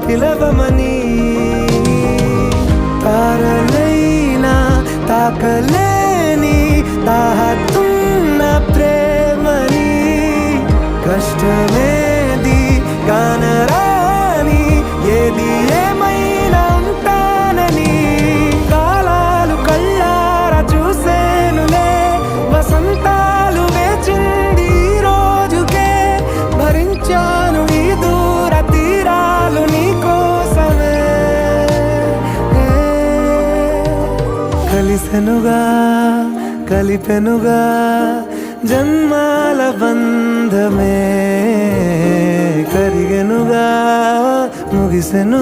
పిలవమని తారలైనా తాకలేని తాహతున్న ప్రేమని కష్టమేది కానరాని ఏది ఏమైనా ఉంటానని కాలాలు కళ్ళారా చూసేనులే వసంతాలు వేచింది ఈ రోజుకే భరించాను ఈ దూర తీరాలు నీ కోసమే కలిసెనుగా కలిపెనుగా జన్మాల బంధమే కరిగెనుగా ముగిసెను